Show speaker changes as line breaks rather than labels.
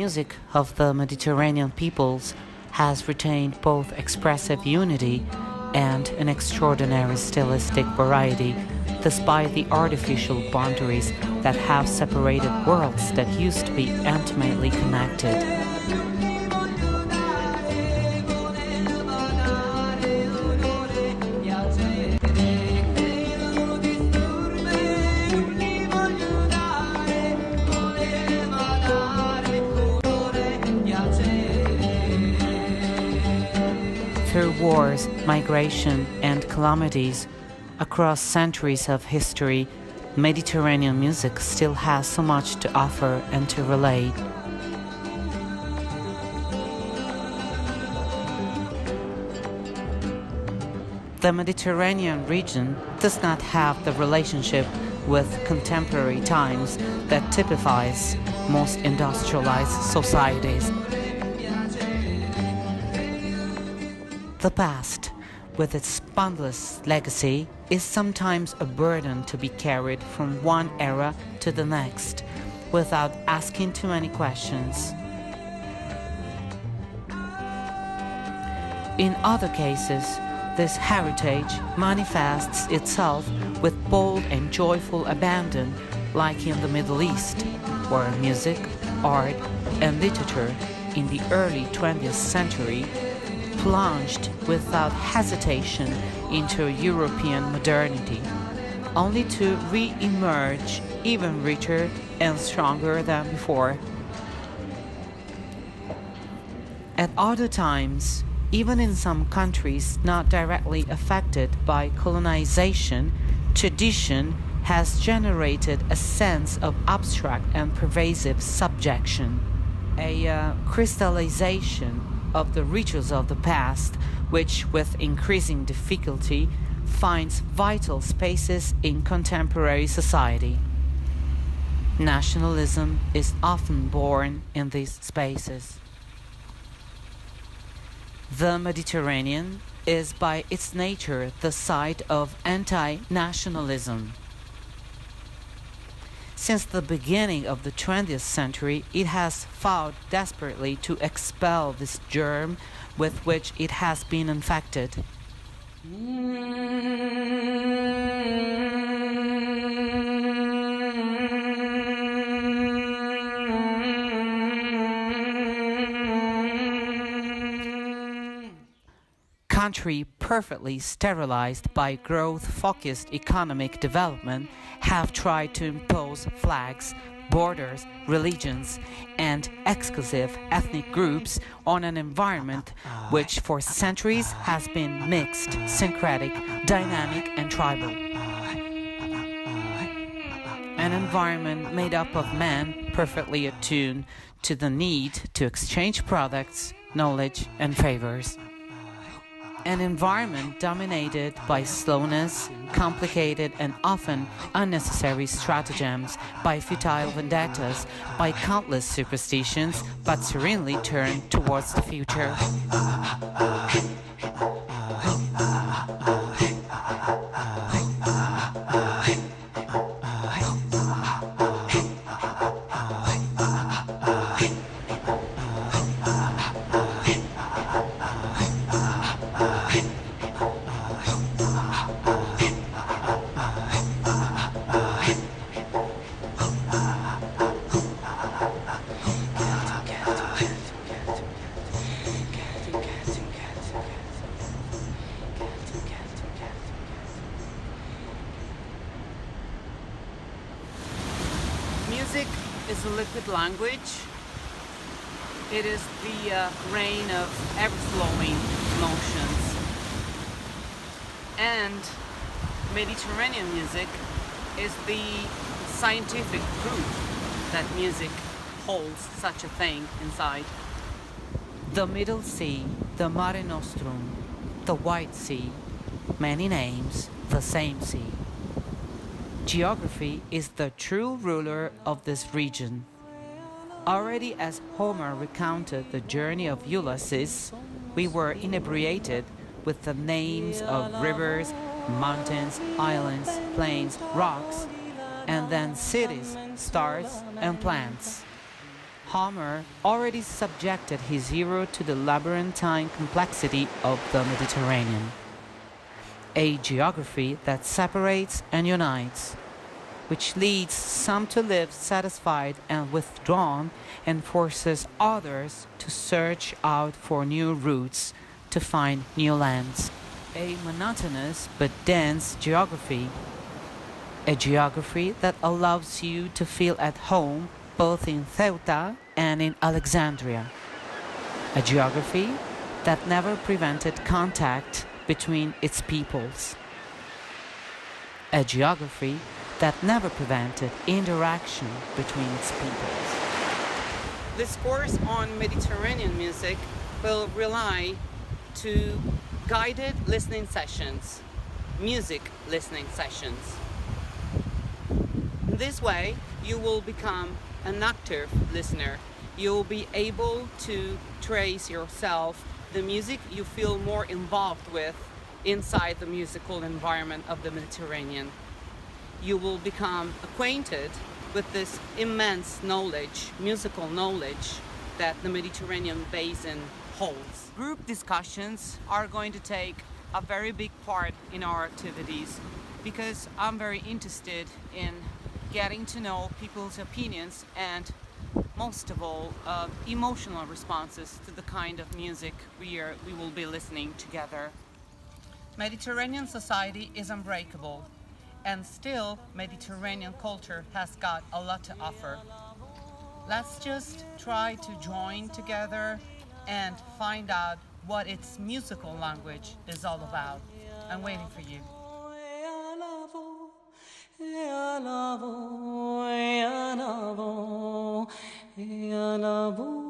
music of the Mediterranean peoples has retained both expressive unity and an extraordinary stylistic variety, despite the artificial boundaries that have separated worlds that used to be intimately connected. Through wars, migration, and calamities, across centuries of history, Mediterranean music still has so much to offer and to relate. The Mediterranean region does not have the relationship with contemporary times that typifies most industrialized societies. The past, with its boundless legacy, is sometimes a burden to be carried from one era to the next, without asking too many questions. In other cases, this heritage manifests itself with bold and joyful abandon, like in the Middle East, where music, art, and literature in the early 20th century plunged without hesitation into European modernity, only to re-emerge even richer and stronger than before. At other times, even in some countries not directly affected by colonization, tradition has generated a sense of abstract and pervasive subjection, a crystallization of the rituals of the past, which with increasing difficulty finds vital spaces in contemporary society. Nationalism is often born in these spaces. The Mediterranean is by its nature the site of anti-nationalism. Since the beginning of the 20th century, it has fought desperately to expel this germ with which it has been infected. Country perfectly sterilized by growth-focused economic development have tried to impose flags, borders, religions, and exclusive ethnic groups on an environment which for centuries has been mixed, syncretic, dynamic, and tribal. An environment made up of men perfectly attuned to the need to exchange products, knowledge, and favors. An environment dominated by slowness, complicated and often unnecessary stratagems, by futile vendettas, by countless superstitions, but serenely turned towards the future. Music is a liquid language. It is the rain of ever-flowing emotions. And Mediterranean music is the scientific proof that music holds such a thing inside. The Middle Sea, the Mare Nostrum, the White Sea, many names, the same sea. Geography is the true ruler of this region. Already as Homer recounted the journey of Ulysses, we were inebriated with the names of rivers, mountains, islands, plains, rocks, and then cities, stars, and plants. Homer already subjected his hero to the labyrinthine complexity of the Mediterranean, a geography that separates and unites, which leads some to live satisfied and withdrawn and forces others to search out for new routes to find new lands. A monotonous but dense geography, a geography that allows you to feel at home both in Ceuta and in Alexandria, a geography that never prevented contact between its peoples, a geography that never prevented interaction between its peoples. This course on Mediterranean music will rely to guided listening sessions, music listening sessions. In this way, you will become an active listener. You will be able to trace yourself the music you feel more involved with inside the musical environment of the Mediterranean. You will become acquainted with this immense knowledge, musical knowledge, that the Mediterranean basin holds. Group discussions are going to take a very big part in our activities because I'm very interested in getting to know people's opinions and, most of all, emotional responses to the kind of music we will be listening together. Mediterranean society is unbreakable, and still Mediterranean culture has got a lot to offer. Let's just try to join together and find out what its musical language is all about. I'm waiting for you. Ya lavo,